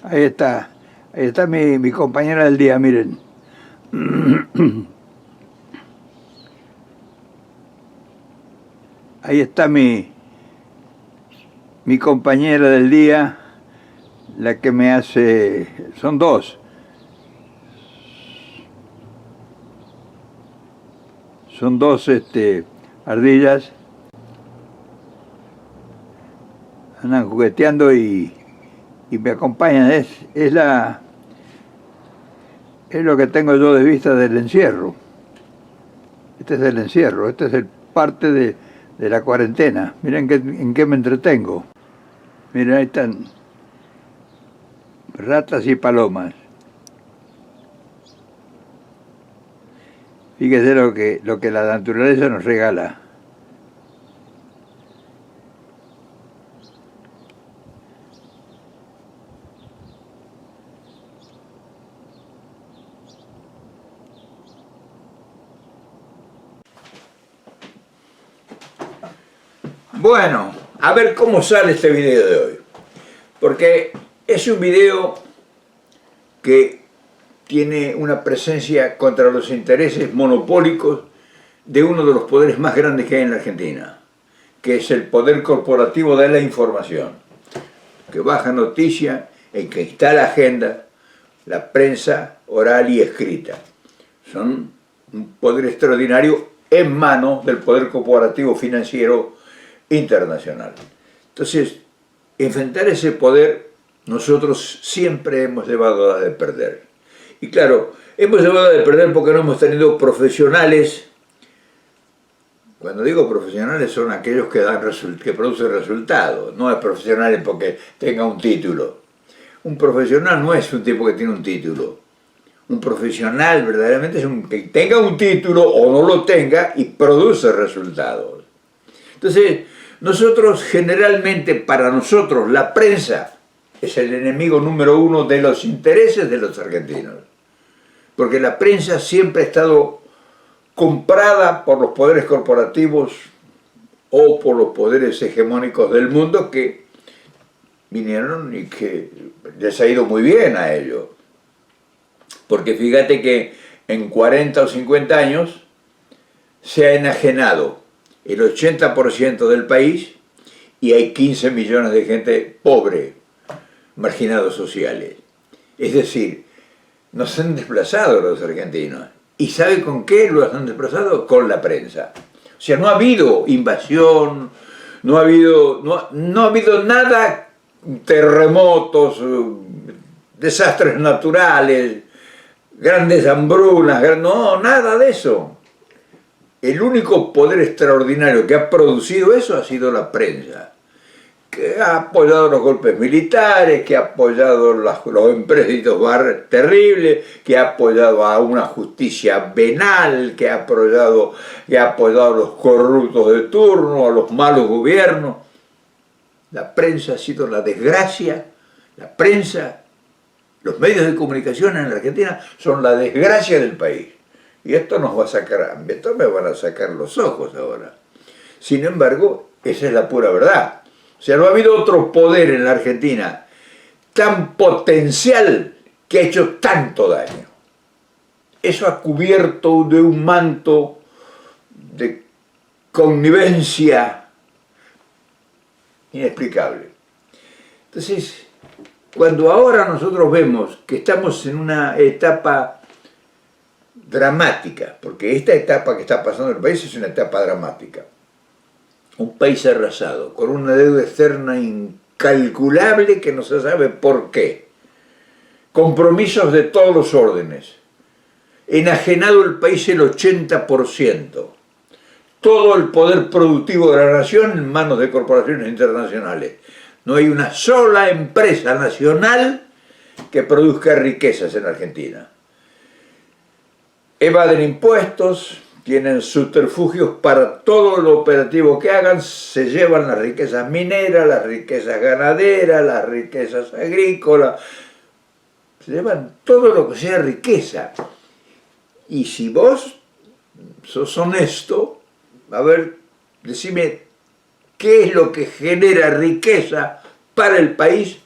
Ahí está mi compañera del día, miren. Ahí está mi compañera del día, la que me hace... Son dos. Son dos ardillas. Andan jugueteando y me acompañan. Es lo que tengo yo de vista del encierro. Este es el encierro, este es el parte de la cuarentena. Miren en qué me entretengo. Miren, ahí están ratas y palomas. Fíjese lo que la naturaleza nos regala. Bueno, a ver cómo sale este video de hoy. Porque es un video que tiene una presencia contra los intereses monopólicos de uno de los poderes más grandes que hay en la Argentina, que es el poder corporativo de la información, que baja noticia, el que instala agenda, la prensa oral y escrita. Son un poder extraordinario en manos del poder corporativo financiero internacional. Entonces, enfrentar ese poder, nosotros siempre hemos llevado a la de perder. Y claro, hemos llevado a la de perder porque no hemos tenido profesionales. Cuando digo profesionales son aquellos que producen resultados, no es profesionales porque tenga un título. Un profesional no es un tipo que tiene un título. Un profesional verdaderamente es un que tenga un título o no lo tenga y produce resultados. Entonces, nosotros generalmente, para nosotros, la prensa es el enemigo número uno de los intereses de los argentinos. Porque la prensa siempre ha estado comprada por los poderes corporativos o por los poderes hegemónicos del mundo que vinieron y que les ha ido muy bien a ellos. Porque fíjate que en 40 o 50 años se ha enajenado el 80% del país y hay 15 millones de gente pobre, marginados sociales. Es decir, nos han desplazado los argentinos. ¿Y sabe con qué los han desplazado? Con la prensa. O sea, no ha habido invasión, no ha habido nada, terremotos, desastres naturales, grandes hambrunas, no, nada de eso. El único poder extraordinario que ha producido eso ha sido la prensa, que ha apoyado los golpes militares, que ha apoyado los empréstitos terribles, que ha apoyado a una justicia venal, que ha apoyado a los corruptos de turno, a los malos gobiernos. La prensa ha sido la desgracia, la prensa, los medios de comunicación en la Argentina son la desgracia del país. Y esto nos va a sacar, esto me van a sacar los ojos ahora. Sin embargo, esa es la pura verdad. O sea, no ha habido otro poder en la Argentina tan potencial que ha hecho tanto daño. Eso ha cubierto de un manto de connivencia inexplicable. Entonces, cuando ahora nosotros vemos que estamos en una etapa dramática, porque esta etapa que está pasando en el país es una etapa dramática. Un país arrasado, con una deuda externa incalculable que no se sabe por qué. Compromisos de todos los órdenes. Enajenado el país el 80%. Todo el poder productivo de la nación en manos de corporaciones internacionales. No hay una sola empresa nacional que produzca riquezas en Argentina. Evaden impuestos, tienen subterfugios para todo lo operativo que hagan, se llevan las riquezas mineras, las riquezas ganaderas, las riquezas agrícolas, se llevan todo lo que sea riqueza. Y si vos sos honesto, a ver, decime qué es lo que genera riqueza para el país,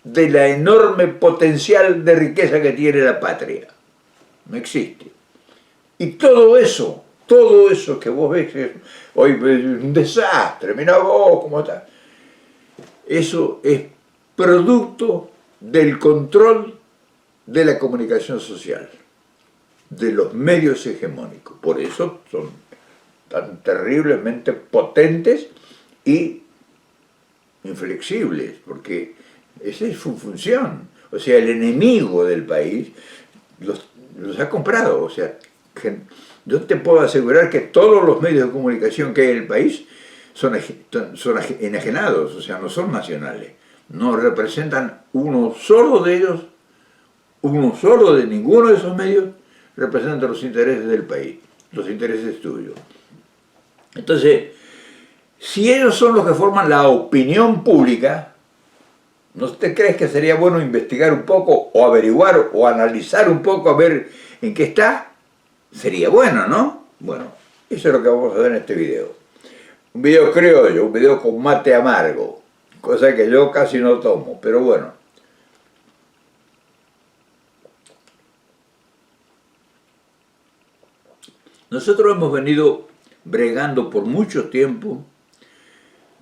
de la enorme potencial de riqueza que tiene la patria. No existe. Y todo eso que vos ves, hoy es un desastre, mirá vos cómo está. Eso es producto del control de la comunicación social, de los medios hegemónicos. Por eso son tan terriblemente potentes y inflexibles, porque esa es su función. O sea, el enemigo del país los ha comprado. O sea, yo te puedo asegurar que todos los medios de comunicación que hay en el país son enajenados, o sea, no son nacionales. No representan uno solo de ellos, uno solo de ninguno de esos medios representa los intereses del país, los intereses tuyos. Entonces, si ellos son los que forman la opinión pública, ¿no te crees que sería bueno investigar un poco, o averiguar, o analizar un poco, a ver en qué está? Sería bueno, ¿no? Bueno, eso es lo que vamos a ver en este video. Un video criollo, un video con mate amargo, cosa que yo casi no tomo, pero bueno. Nosotros hemos venido bregando por mucho tiempo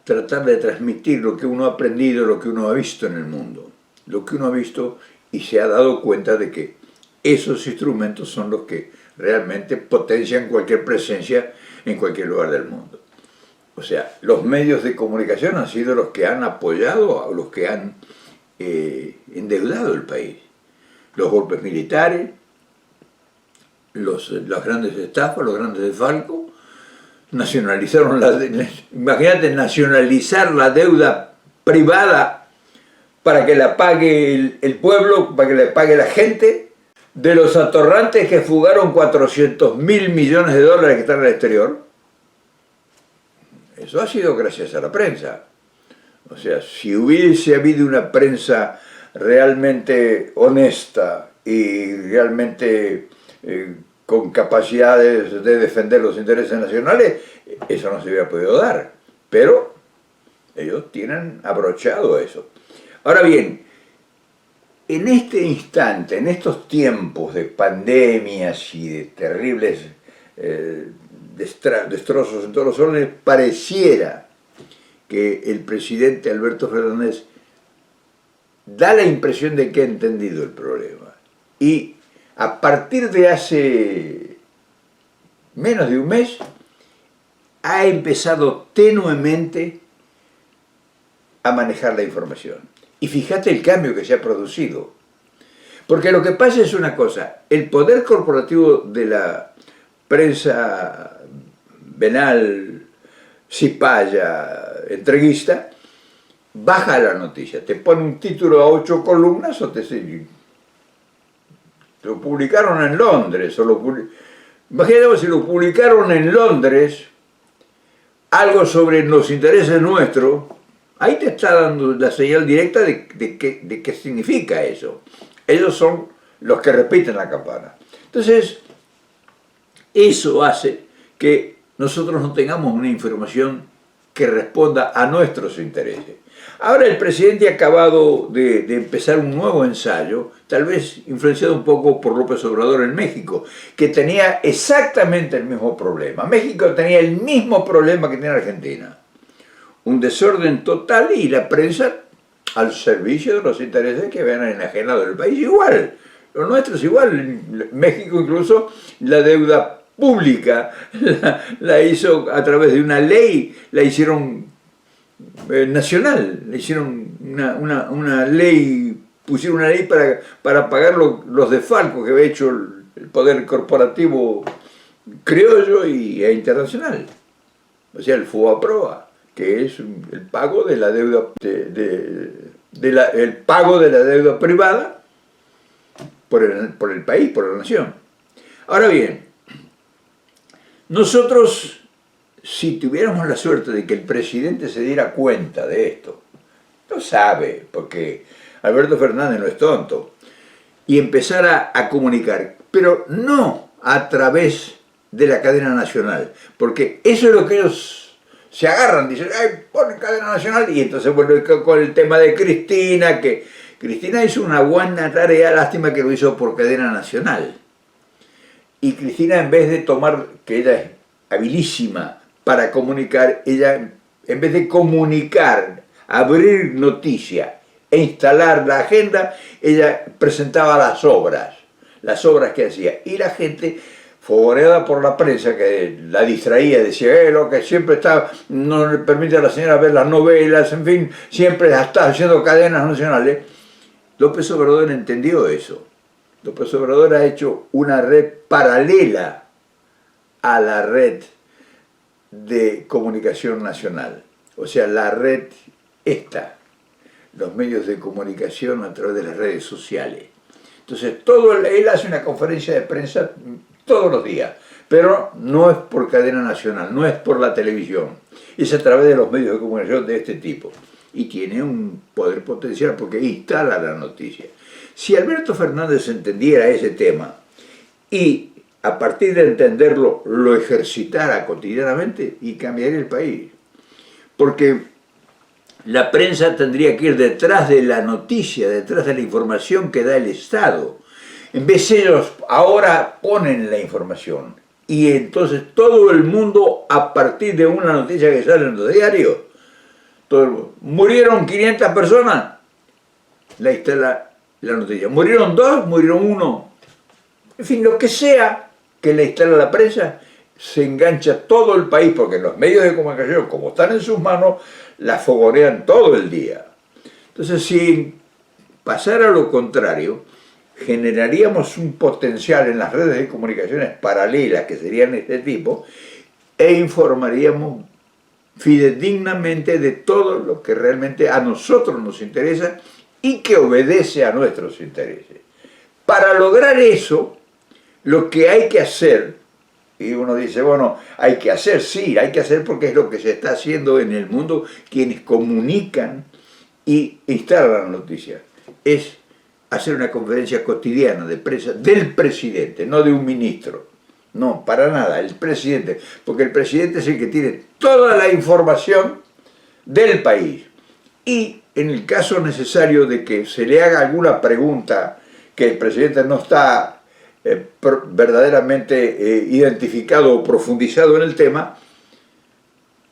tratar de transmitir lo que uno ha aprendido, lo que uno ha visto en el mundo, lo que uno ha visto y se ha dado cuenta de que esos instrumentos son los que realmente potencian cualquier presencia en cualquier lugar del mundo. O sea, los medios de comunicación han sido los que han apoyado a los que han endeudado el país. Los golpes militares, las grandes estafas, los grandes desfalcos, nacionalizaron imagínate, nacionalizar la deuda privada para que la pague el pueblo, para que la pague la gente, de los atorrantes que fugaron 400.000 millones de dólares que están en el exterior. Eso ha sido gracias a la prensa. O sea, si hubiese habido una prensa realmente honesta y realmente con capacidades de defender los intereses nacionales, eso no se hubiera podido dar. Pero ellos tienen abrochado eso. Ahora bien, en este instante, en estos tiempos de pandemias y de terribles destrozos en todos los órdenes, pareciera que el presidente Alberto Fernández da la impresión de que ha entendido el problema. Y a partir de hace menos de un mes, ha empezado tenuemente a manejar la información. Y fíjate el cambio que se ha producido. Porque lo que pasa es una cosa, el poder corporativo de la prensa venal, cipaya, entreguista, baja la noticia, te pone un título a 8 columnas o lo publicaron en Londres, imagínate si lo publicaron en Londres, algo sobre los intereses nuestros, ahí te está dando la señal directa de qué significa eso. Ellos son los que repiten la campana. Entonces, eso hace que nosotros no tengamos una información que responda a nuestros intereses. Ahora el presidente ha acabado de empezar un nuevo ensayo, tal vez influenciado un poco por López Obrador en México, que tenía exactamente el mismo problema. México tenía el mismo problema que tiene Argentina. Un desorden total y la prensa al servicio de los intereses que habían enajenado el país. Igual, lo nuestro es igual. En México incluso la deuda pública la hizo a través de una ley, la hicieron nacional, le hicieron una ley, pusieron una ley para pagar los desfalcos que había hecho el poder corporativo criollo e internacional. O sea, el FUAPROA, que es el pago de la deuda el pago de la deuda privada por el país, por la nación. Ahora bien, nosotros, si tuviéramos la suerte de que el presidente se diera cuenta de esto, lo sabe, porque Alberto Fernández no es tonto, y empezara a comunicar, pero no a través de la cadena nacional, porque eso es lo que ellos se agarran, dicen, ay, ponen cadena nacional, y entonces vuelve con el tema de Cristina, que Cristina hizo una buena tarea, lástima que lo hizo por cadena nacional. Y Cristina, en vez de tomar, que ella es habilísima para comunicar, ella, en vez de comunicar, abrir noticia e instalar la agenda, ella presentaba las obras que hacía. Y la gente, fogoreada por la prensa, que la distraía, decía, lo que siempre está, no le permite a la señora ver las novelas, en fin, siempre está haciendo cadenas nacionales. López Obrador entendió eso. López Obrador ha hecho una red paralela a la red de comunicación nacional. O sea, la red los medios de comunicación a través de las redes sociales. Entonces, él hace una conferencia de prensa todos los días, pero no es por cadena nacional, no es por la televisión, es a través de los medios de comunicación de este tipo. Y tiene un poder potencial porque instala la noticia. Si Alberto Fernández entendiera ese tema y a partir de entenderlo lo ejercitara cotidianamente, y cambiaría el país. Porque la prensa tendría que ir detrás de la noticia, detrás de la información que da el Estado. En vez de ellos ahora ponen la información. Y entonces todo el mundo, a partir de una noticia que sale en los diarios, murieron 500 personas, la instala la noticia. Murieron 2, murieron 1. En fin, lo que sea que la instala la prensa, se engancha todo el país, porque los medios de comunicación, como están en sus manos, la fogonean todo el día. Entonces, si pasara lo contrario, generaríamos un potencial en las redes de comunicaciones paralelas, que serían este tipo, e informaríamos fidedignamente de todo lo que realmente a nosotros nos interesa y que obedece a nuestros intereses. Para lograr eso, lo que hay que hacer, y uno dice, bueno, hay que hacer, sí, hay que hacer porque es lo que se está haciendo en el mundo, quienes comunican y instalan la noticia, es hacer una conferencia cotidiana de prensa del presidente, no de un ministro. No, para nada, el presidente, porque el presidente es el que tiene toda la información del país. Y en el caso necesario de que se le haga alguna pregunta que el presidente no está verdaderamente identificado o profundizado en el tema,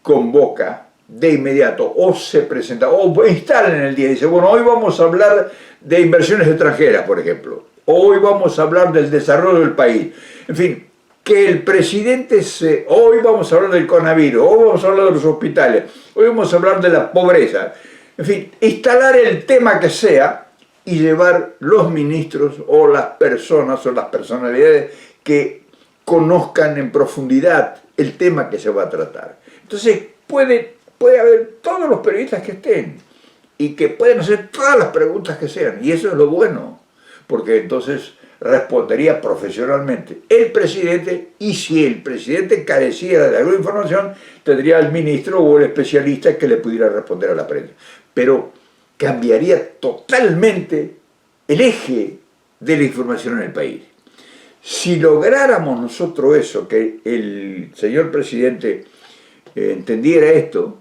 convoca de inmediato o se presenta o instala en el día y dice, bueno, hoy vamos a hablar de inversiones extranjeras, por ejemplo, hoy vamos a hablar del desarrollo del país, en fin, que el presidente hoy vamos a hablar del coronavirus, hoy vamos a hablar de los hospitales, hoy vamos a hablar de la pobreza, en fin, instalar el tema que sea y llevar los ministros o las personas o las personalidades que conozcan en profundidad el tema que se va a tratar. Entonces puede haber todos los periodistas que estén y que pueden hacer todas las preguntas que sean, y eso es lo bueno, porque entonces respondería profesionalmente el presidente, y si el presidente careciera de alguna información, tendría el ministro o el especialista que le pudiera responder a la prensa. Pero cambiaría totalmente el eje de la información en el país. Si lográramos nosotros eso, que el señor presidente entendiera esto,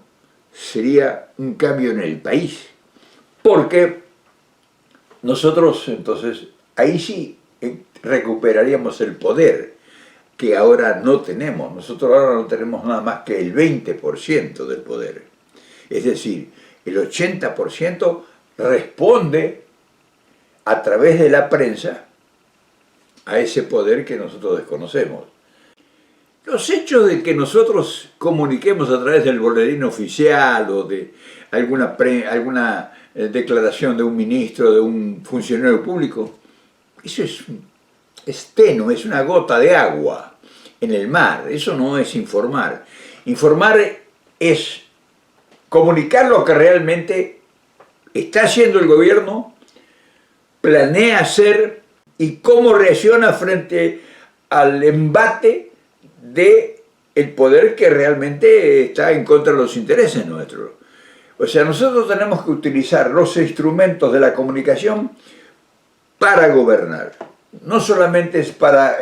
sería un cambio en el país. Porque nosotros entonces, ahí sí recuperaríamos el poder que ahora no tenemos. Nosotros ahora no tenemos nada más que el 20% del poder. Es decir, el 80% responde a través de la prensa a ese poder que nosotros desconocemos. Los hechos de que nosotros comuniquemos a través del boletín oficial o de alguna declaración de un ministro, de un funcionario público, eso es tenue, es una gota de agua en el mar, eso no es informar. Informar es comunicar lo que realmente está haciendo el gobierno, planea hacer y cómo reacciona frente al embate del poder que realmente está en contra de los intereses nuestros. O sea, nosotros tenemos que utilizar los instrumentos de la comunicación para gobernar. No solamente es para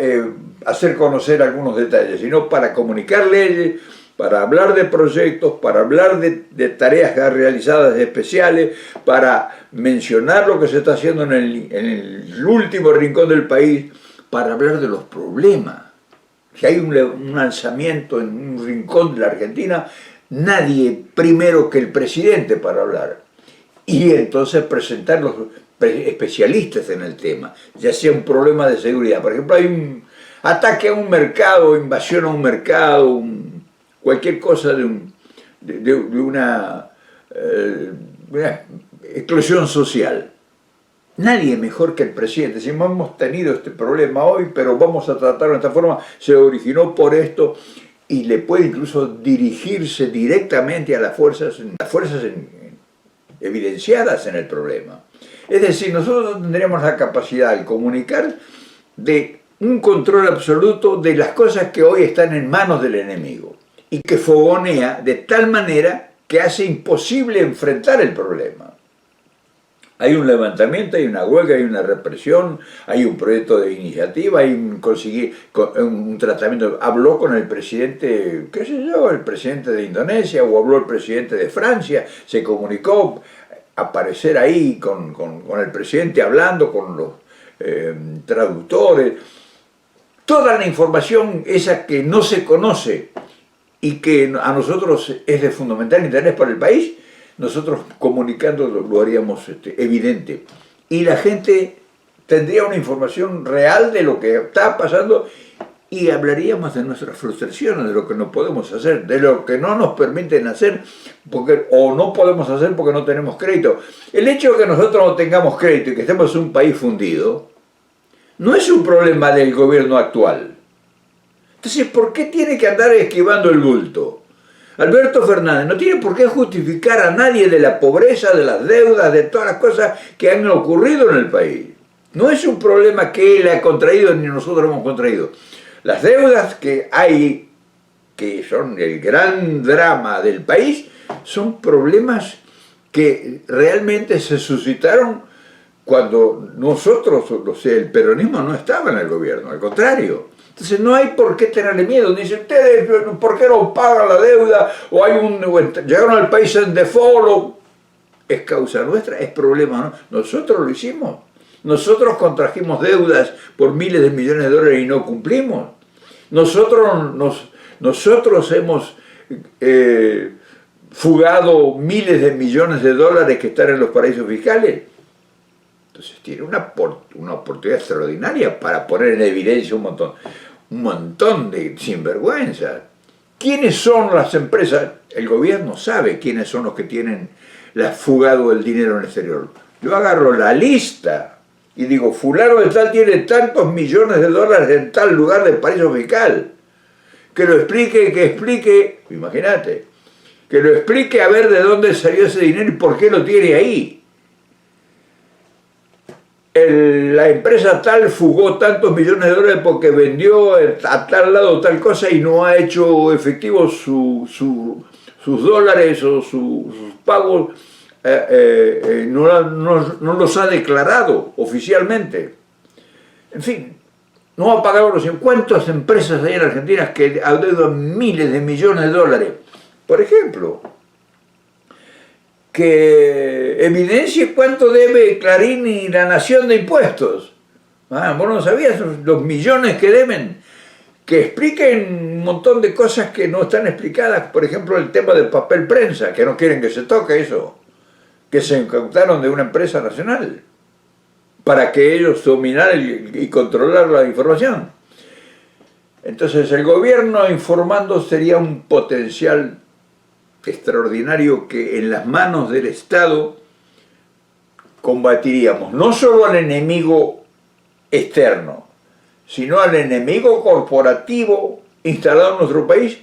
hacer conocer algunos detalles, sino para comunicar leyes, para hablar de proyectos, para hablar de tareas realizadas especiales, para mencionar lo que se está haciendo en el último rincón del país, para hablar de los problemas. Si hay un lanzamiento en un rincón de la Argentina, nadie primero que el presidente para hablar. Y entonces presentar los especialistas en el tema, ya sea un problema de seguridad. Por ejemplo, hay un ataque a un mercado, invasión a un mercado, cualquier cosa de una explosión social. Nadie mejor que el presidente. Si hemos tenido este problema hoy, pero vamos a tratarlo de esta forma, se originó por esto, y le puede incluso dirigirse directamente a las fuerzas evidenciadas en el problema. Es decir, nosotros tendríamos la capacidad de comunicar de un control absoluto de las cosas que hoy están en manos del enemigo y que fogonea de tal manera que hace imposible enfrentar el problema. Hay un levantamiento, hay una huelga, hay una represión, hay un proyecto de iniciativa, hay un tratamiento. Habló con el presidente, qué sé yo, el presidente de Indonesia, o habló el presidente de Francia, se comunicó, aparecer ahí con el presidente hablando, con los traductores. Toda la información esa que no se conoce y que a nosotros es de fundamental interés para el país, nosotros comunicando lo haríamos evidente. Y la gente tendría una información real de lo que está pasando y hablaríamos de nuestras frustraciones, de lo que no podemos hacer, de lo que no nos permiten hacer o no podemos hacer porque no tenemos crédito. El hecho de que nosotros no tengamos crédito y que estemos en un país fundido no es un problema del gobierno actual. Entonces, ¿por qué tiene que andar esquivando el bulto? Alberto Fernández no tiene por qué justificar a nadie de la pobreza, de las deudas, de todas las cosas que han ocurrido en el país. No es un problema que él ha contraído ni nosotros hemos contraído. Las deudas que hay, que son el gran drama del país, son problemas que realmente se suscitaron cuando nosotros, o sea, el peronismo no estaba en el gobierno, al contrario. Entonces no hay por qué tenerle miedo. Dice, ustedes, ¿por qué no pagan la deuda? O llegaron al país en default. Es causa nuestra, es problema, ¿no? Nosotros lo hicimos. Nosotros contrajimos deudas por miles de millones de dólares y no cumplimos. Nosotros hemos fugado miles de millones de dólares que están en los paraísos fiscales. Entonces tiene una oportunidad extraordinaria para poner en evidencia un montón de sinvergüenzas. ¿Quiénes son las empresas? El gobierno sabe quiénes son los que tienen fugado el dinero en el exterior. Yo agarro la lista y digo, fulano de tal tiene tantos millones de dólares en tal lugar del paraíso fiscal. Que lo explique, imagínate, que lo explique a ver de dónde salió ese dinero y por qué lo tiene ahí. La empresa tal fugó tantos millones de dólares porque vendió a tal lado tal cosa y no ha hecho efectivos sus dólares o sus pagos, no los ha declarado oficialmente. En fin, no ha pagado los impuestos. ¿Cuántas empresas hay en Argentina que adeudan miles de millones de dólares? Por ejemplo, que evidencie cuánto debe Clarín y La Nación de impuestos. Vos no sabías los millones que deben. Que expliquen un montón de cosas que no están explicadas. Por ejemplo, el tema del papel prensa, que no quieren que se toque eso. Que se incautaron de una empresa nacional para que ellos dominaran y controlaran la información. Entonces, el gobierno informando sería un potencial extraordinario que en las manos del Estado combatiríamos no solo al enemigo externo, sino al enemigo corporativo instalado en nuestro país.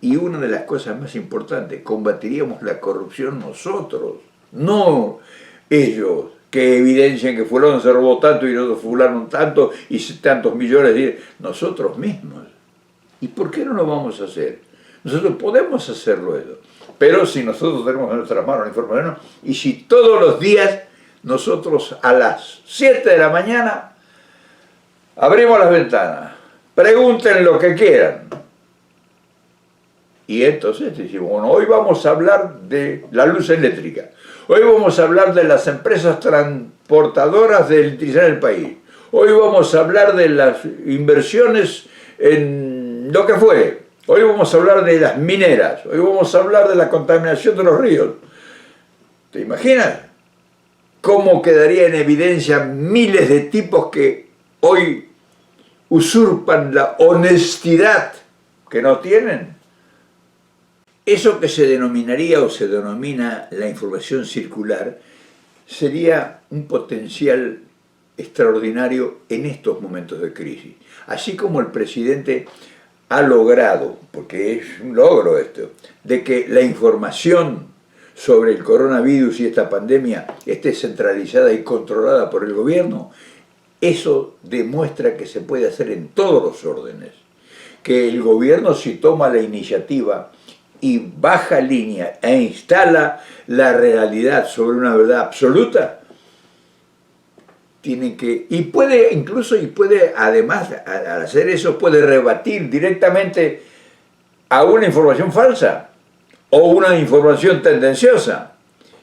Y una de las cosas más importantes, combatiríamos la corrupción nosotros, no ellos, que evidencian que fulano se robó tanto y nosotros fulano tanto y tantos millones, nosotros mismos. ¿Y por qué no lo vamos a hacer? Nosotros podemos hacerlo eso, pero si nosotros tenemos en nuestras manos la información, y si todos los días nosotros a las 7 de la mañana abrimos las ventanas, pregunten lo que quieran, Y entonces decimos, bueno, hoy vamos a hablar de la luz eléctrica, hoy vamos a hablar de las empresas transportadoras de electricidad en el país, hoy vamos a hablar de las inversiones en lo que fuere, hoy vamos a hablar de las mineras, hoy vamos a hablar de la contaminación de los ríos. ¿Te imaginas cómo quedaría en evidencia miles de tipos que hoy usurpan la honestidad que no tienen? Eso que se denominaría o se denomina la información circular sería un potencial extraordinario en estos momentos de crisis. Así como el presidente ha logrado, porque es un logro esto, de que la información sobre el coronavirus y esta pandemia esté centralizada y controlada por el gobierno, eso demuestra que se puede hacer en todos los órdenes. Que el gobierno, si toma la iniciativa y baja línea e instala la realidad sobre una verdad absoluta, tiene que, y puede incluso, además, al hacer eso, puede rebatir directamente a una información falsa o una información tendenciosa.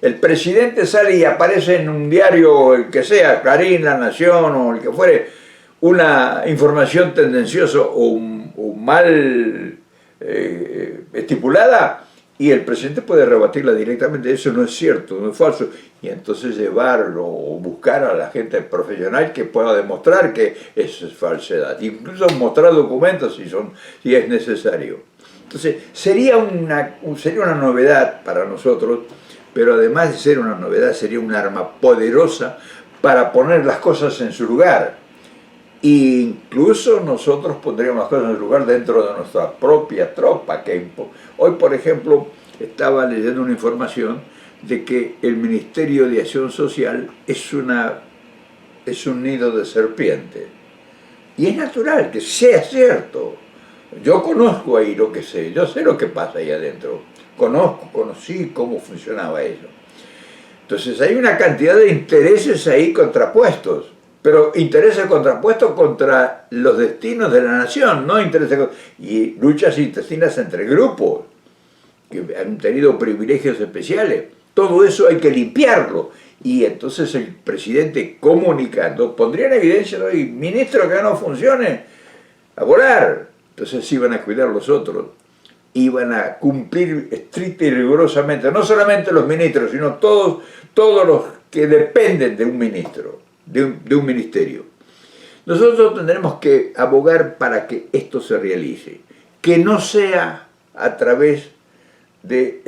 El presidente sale y aparece en un diario, el que sea, Clarín, La Nación o el que fuere, una información tendenciosa o mal estipulada, y el presidente puede rebatirla directamente. Eso no es cierto, no es falso, y entonces llevarlo o buscar a la gente profesional que pueda demostrar que eso es falsedad, incluso mostrar documentos si es necesario. Entonces sería una novedad para nosotros, pero además de ser una novedad, sería un arma poderosa para poner las cosas en su lugar. E incluso nosotros pondríamos las cosas en su lugar dentro de nuestra propia tropa. Hoy, por ejemplo, estaba leyendo una información de que el Ministerio de Acción Social es un nido de serpiente. Y es natural que sea cierto. Yo conozco ahí lo que sé, yo sé lo que pasa ahí adentro. Conocí cómo funcionaba eso. Entonces hay una cantidad de intereses ahí contrapuestos. Pero intereses contrapuestos contra los destinos de la nación, no intereses y luchas intestinas entre grupos que han tenido privilegios especiales. Todo eso hay que limpiarlo. Y entonces el presidente comunicando pondría en evidencia hoy, ministro, que no funcione, a volar. Entonces iban a cuidar los otros, iban a cumplir estricta y rigurosamente, no solamente los ministros, sino todos los que dependen de un ministro. De un ministerio. Nosotros tendremos que abogar para que esto se realice, que no sea a través de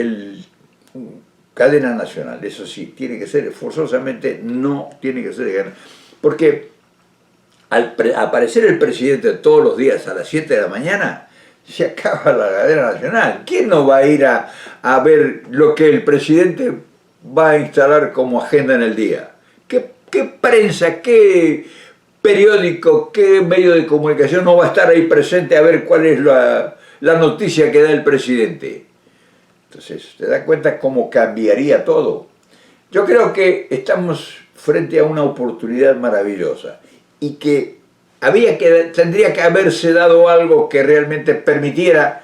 cadena nacional, eso sí, tiene que ser forzosamente, no tiene que ser, porque al aparecer el presidente todos los días a las 7 de la mañana, se acaba la cadena nacional. ¿Quién no va a ir a ver lo que el presidente va a instalar como agenda en el día? ¿Qué prensa, qué periódico, qué medio de comunicación no va a estar ahí presente a ver cuál es la noticia que da el presidente? Entonces, ¿te das cuenta cómo cambiaría todo? Yo creo que estamos frente a una oportunidad maravillosa y que tendría que haberse dado algo que realmente permitiera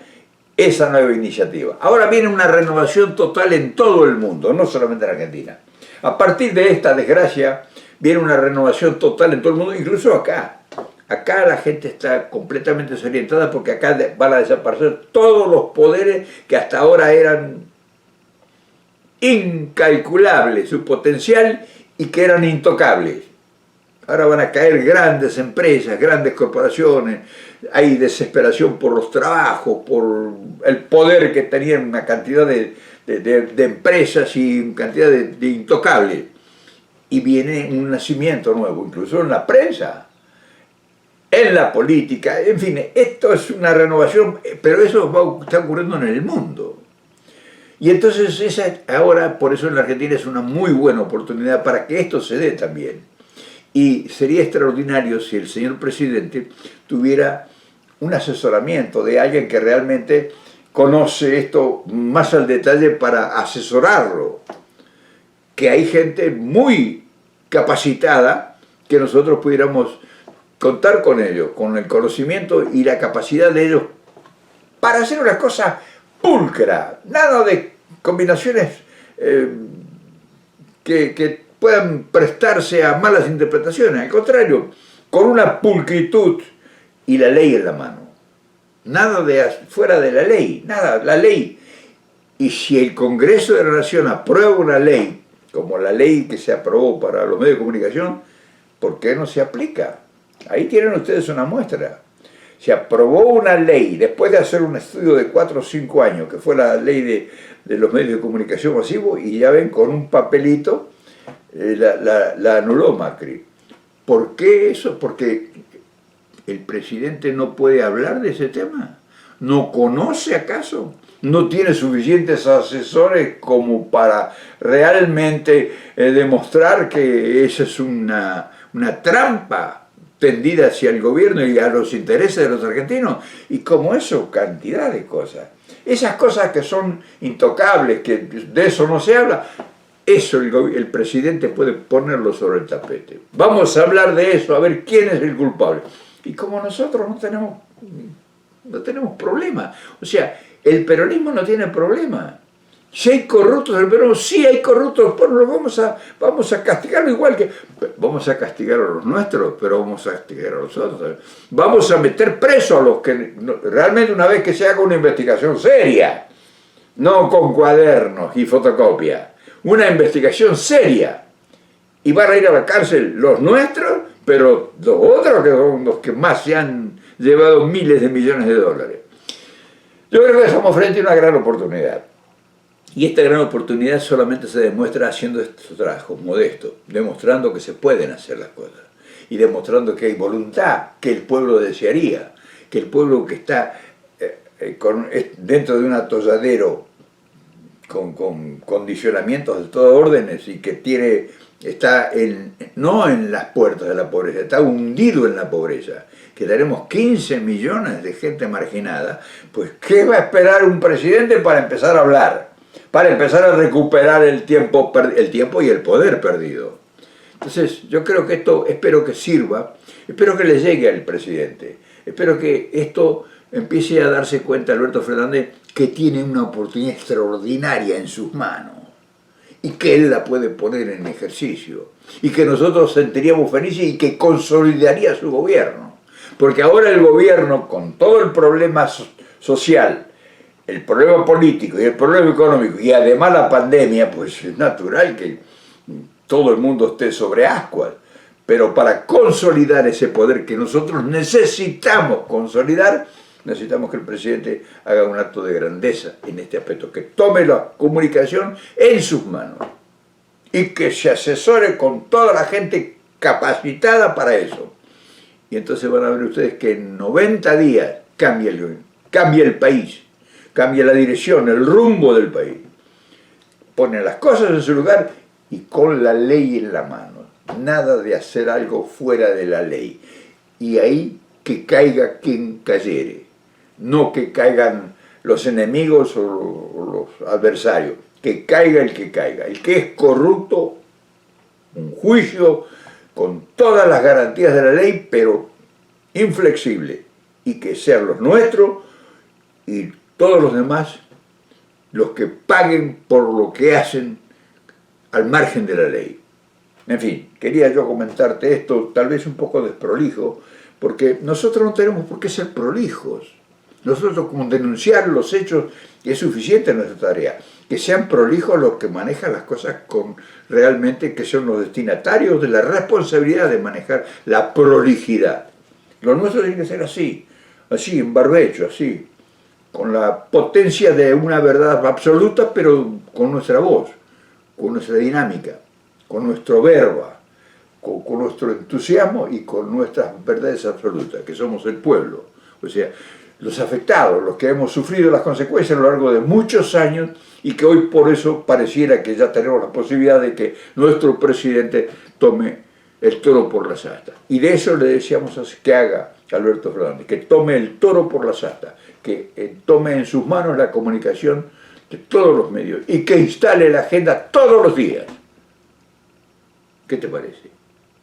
esa nueva iniciativa. Ahora viene una renovación total en todo el mundo, no solamente en Argentina. A partir de esta desgracia viene una renovación total en todo el mundo, incluso acá. Acá la gente está completamente desorientada porque acá van a desaparecer todos los poderes que hasta ahora eran incalculables, su potencial, y que eran intocables. Ahora van a caer grandes empresas, grandes corporaciones, hay desesperación por los trabajos, por el poder que tenían una cantidad de empresas y una cantidad de intocables. Y viene un nacimiento nuevo, incluso en la prensa, en la política, en fin, esto es una renovación, pero eso está ocurriendo en el mundo. Y entonces ahora, por eso en la Argentina es una muy buena oportunidad para que esto se dé también. Y sería extraordinario si el señor presidente tuviera un asesoramiento de alguien que realmente conoce esto más al detalle para asesorarlo. Que hay gente muy capacitada que nosotros pudiéramos contar con ellos, con el conocimiento y la capacidad de ellos para hacer una cosa pulcra, nada de combinaciones que puedan prestarse a malas interpretaciones, al contrario, con una pulcritud y la ley en la mano. Nada de fuera de la ley, nada, la ley. Y si el Congreso de la Nación aprueba una ley, como la ley que se aprobó para los medios de comunicación, ¿por qué no se aplica? Ahí tienen ustedes una muestra. Se aprobó una ley, después de hacer un estudio de 4 o 5 años, que fue la ley de los medios de comunicación masivos, y ya ven, con un papelito, la anuló Macri. ¿Por qué eso? Porque el presidente no puede hablar de ese tema. ¿No conoce acaso? ¿No tiene suficientes asesores como para realmente demostrar que esa es una trampa tendida hacia el gobierno y a los intereses de los argentinos? Y como eso, cantidad de cosas. Esas cosas que son intocables, que de eso no se habla, eso el presidente puede ponerlo sobre el tapete. Vamos a hablar de eso, a ver quién es el culpable. Y como nosotros no tenemos problema, o sea, el peronismo no tiene problema. Si hay corruptos en el peronismo, sí hay corruptos, bueno, vamos a castigarlo igual que... Vamos a castigar a los nuestros, pero vamos a castigar a los otros. Vamos a meter preso a los que... Realmente una vez que se haga una investigación seria, no con cuadernos y fotocopia, una investigación seria. Y van a ir a la cárcel los nuestros, pero los otros que son los que más se han llevado miles de millones de dólares. Yo creo que estamos frente a una gran oportunidad. Y esta gran oportunidad solamente se demuestra haciendo estos trabajos modestos, demostrando que se pueden hacer las cosas. Y demostrando que hay voluntad, que el pueblo desearía, que el pueblo que está dentro de un atolladero con condicionamientos de todas órdenes y que está no en las puertas de la pobreza, está hundido en la pobreza, que tenemos 15 millones de gente marginada, pues ¿qué va a esperar un presidente para empezar a hablar? Para empezar a recuperar el tiempo y el poder perdido. Entonces, yo creo que esto, espero que sirva, espero que le llegue al presidente, espero que esto empiece a darse cuenta Alberto Fernández que tiene una oportunidad extraordinaria en sus manos y que él la puede poner en ejercicio y que nosotros sentiríamos felices y que consolidaría su gobierno. Porque ahora el gobierno, con todo el problema social, el problema político y el problema económico y además la pandemia, pues es natural que todo el mundo esté sobre ascuas. Pero para consolidar ese poder que nosotros necesitamos consolidar, necesitamos que el presidente haga un acto de grandeza en este aspecto, que tome la comunicación en sus manos y que se asesore con toda la gente capacitada para eso. Y entonces van a ver ustedes que en 90 días cambia el país, cambia la dirección, el rumbo del país. Pone las cosas en su lugar y con la ley en la mano. Nada de hacer algo fuera de la ley. Y ahí que caiga quien cayere. No que caigan los enemigos o los adversarios. Que caiga el que caiga. El que es corrupto, un juicio con todas las garantías de la ley, pero inflexible. Y que sean los nuestros y todos los demás los que paguen por lo que hacen al margen de la ley. En fin, quería yo comentarte esto, tal vez un poco desprolijo, porque nosotros no tenemos por qué ser prolijos. Nosotros con denunciar los hechos es suficiente en nuestra tarea. Que sean prolijos los que manejan las cosas con realmente, que son los destinatarios de la responsabilidad de manejar la prolijidad. Lo nuestro tiene que ser así, en barbecho, así, con la potencia de una verdad absoluta, pero con nuestra voz, con nuestra dinámica, con nuestro verbo, con nuestro entusiasmo y con nuestras verdades absolutas, que somos el pueblo. O sea, los afectados, los que hemos sufrido las consecuencias a lo largo de muchos años y que hoy por eso pareciera que ya tenemos la posibilidad de que nuestro presidente tome el toro por las astas. Y de eso le deseamos que haga Alberto Fernández, que tome el toro por las astas, que tome en sus manos la comunicación de todos los medios y que instale la agenda todos los días. ¿Qué te parece?